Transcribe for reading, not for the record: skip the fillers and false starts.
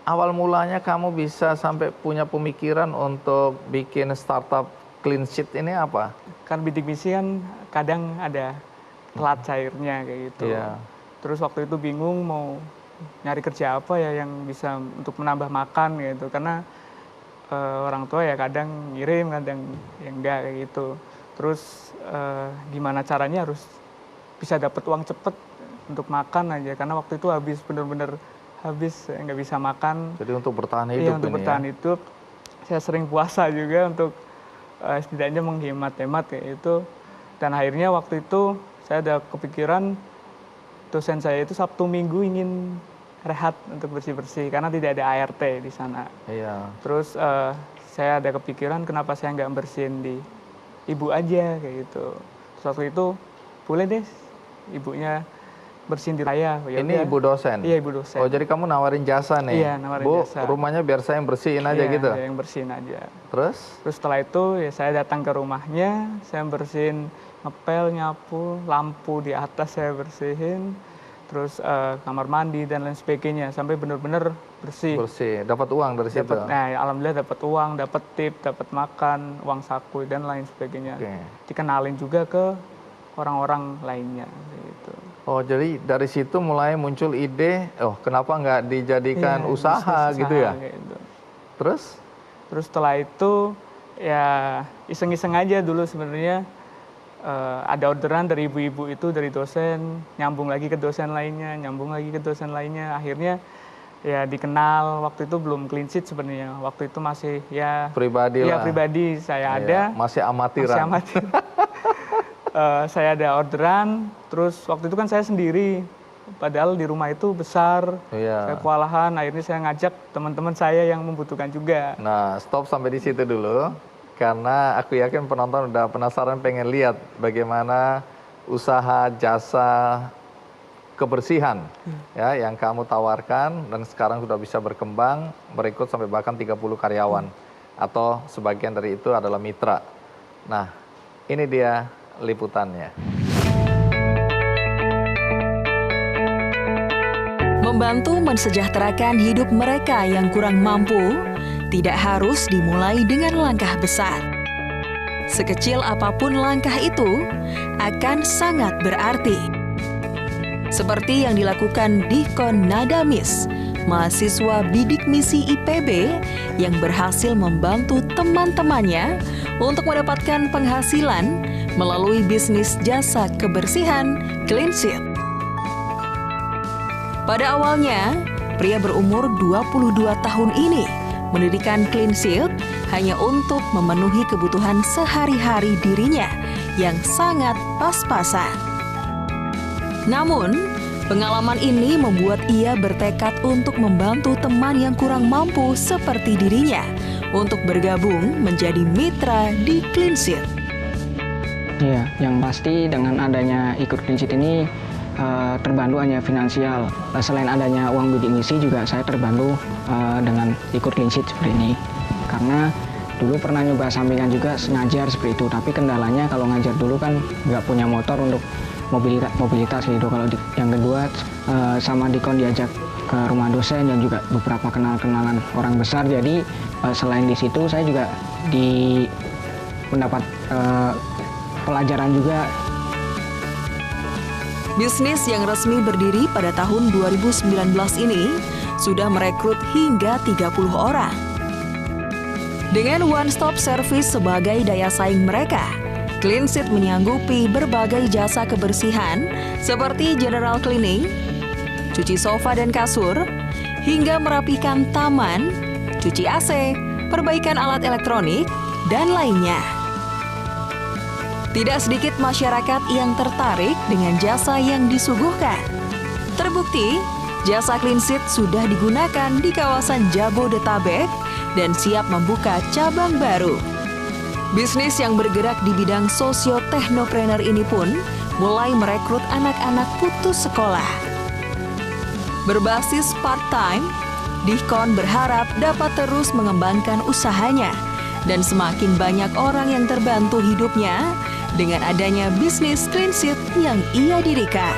awal mulanya kamu bisa sampai punya pemikiran untuk bikin startup Clean Sheet ini apa? Kan bidik misi kan kadang ada telat cairnya kayak gitu. Iya. Terus waktu itu bingung mau nyari kerja apa ya yang bisa untuk menambah makan gitu. Karena orang tua ya kadang ngirim, kadang ya enggak kayak gitu. Terus gimana caranya harus bisa dapat uang cepet untuk makan aja. Karena waktu itu habis bener-bener habis, nggak bisa makan. Jadi untuk bertahan hidup. Iya, untuk bertahan hidup. Saya sering puasa juga untuk setidaknya menghemat-hemat kayak itu. Dan akhirnya waktu itu saya ada kepikiran dosen saya itu Sabtu Minggu ingin rehat untuk bersih-bersih karena tidak ada ART di sana. Iya. Terus saya ada kepikiran kenapa saya nggak bersihin di ibu aja kayak gitu. Terus waktu itu boleh deh ibunya bersihin di saya. Ya ini udah. ibu dosen? Iya, ibu dosen. Oh, jadi kamu nawarin jasa nih? Iya, nawarin Bu, jasa. rumahnya biar saya yang bersihin aja iya, gitu? Iya, yang bersihin aja. Terus? Terus setelah itu ya saya datang ke rumahnya, saya bersihin, ngepel, nyapu, lampu di atas saya bersihin, terus kamar mandi dan lain sebagainya sampai benar-benar bersih. Bersih, dapat uang dari situ? Nah, alhamdulillah dapat uang, dapat tip, dapat makan, uang saku dan lain sebagainya. Okay. Dikenalin juga ke orang-orang lainnya. Gitu. Oh, jadi dari situ mulai muncul ide, oh kenapa nggak dijadikan Iya, usaha gitu ya? Gitu. Terus? Terus setelah itu ya iseng-iseng aja dulu sebenarnya. Ada orderan dari ibu-ibu itu dari dosen, nyambung lagi ke dosen lainnya, nyambung lagi ke dosen lainnya. Akhirnya ya dikenal, waktu itu belum Clean Sheet sebenarnya. Waktu itu masih ya pribadi lah. Ya pribadi saya ada. Masih amatiran. Masih amatir. Saya ada orderan, terus waktu itu kan saya sendiri. Padahal di rumah itu besar, saya kewalahan. Akhirnya saya ngajak teman-teman saya yang membutuhkan juga. Nah, stop sampai di situ dulu. Karena aku yakin penonton udah penasaran pengen lihat bagaimana usaha jasa kebersihan ya yang kamu tawarkan dan sekarang sudah bisa berkembang, merekrut sampai bahkan 30 karyawan atau sebagian dari itu adalah mitra. Nah, ini dia liputannya. Membantu mensejahterakan hidup mereka yang kurang mampu tidak harus dimulai dengan langkah besar. Sekecil apapun langkah itu akan sangat berarti. Seperti yang dilakukan Dikon Nadamis, mahasiswa bidik misi IPB yang berhasil membantu teman-temannya untuk mendapatkan penghasilan melalui bisnis jasa kebersihan Clean Sheet. Pada awalnya, pria berumur 22 tahun ini mendirikan Clean Sheet hanya untuk memenuhi kebutuhan sehari-hari dirinya yang sangat pas-pasan. Namun, pengalaman ini membuat ia bertekad untuk membantu teman yang kurang mampu seperti dirinya untuk bergabung menjadi mitra di Clean Sheet. Iya, yang pasti dengan adanya ikut Clean Sheet ini terbantu hanya finansial. Selain adanya uang bidik misi juga saya terbantu dengan ikut Clean Sheet seperti ini. Karena dulu pernah nyoba sampingan juga ngajar seperti itu, tapi kendalanya kalau ngajar dulu kan nggak punya motor untuk mobilitas gitu. Kalau yang kedua sama Dikon diajak ke rumah dosen dan juga beberapa kenalan orang besar. Jadi selain di situ saya juga mendapat pelajaran juga. Bisnis yang resmi berdiri pada tahun 2019 ini sudah merekrut hingga 30 orang. Dengan one-stop service sebagai daya saing mereka, Clean Sheet menyanggupi berbagai jasa kebersihan seperti general cleaning, cuci sofa dan kasur, hingga merapikan taman, cuci AC, perbaikan alat elektronik, dan lainnya. Tidak sedikit masyarakat yang tertarik dengan jasa yang disuguhkan. Terbukti, jasa Clean Sheet sudah digunakan di kawasan Jabodetabek dan siap membuka cabang baru. Bisnis yang bergerak di bidang sosio-teknopreneur ini pun mulai merekrut anak-anak putus sekolah. Berbasis part-time, Dikon berharap dapat terus mengembangkan usahanya dan semakin banyak orang yang terbantu hidupnya dengan adanya bisnis Clean Sheet yang ia dirikan.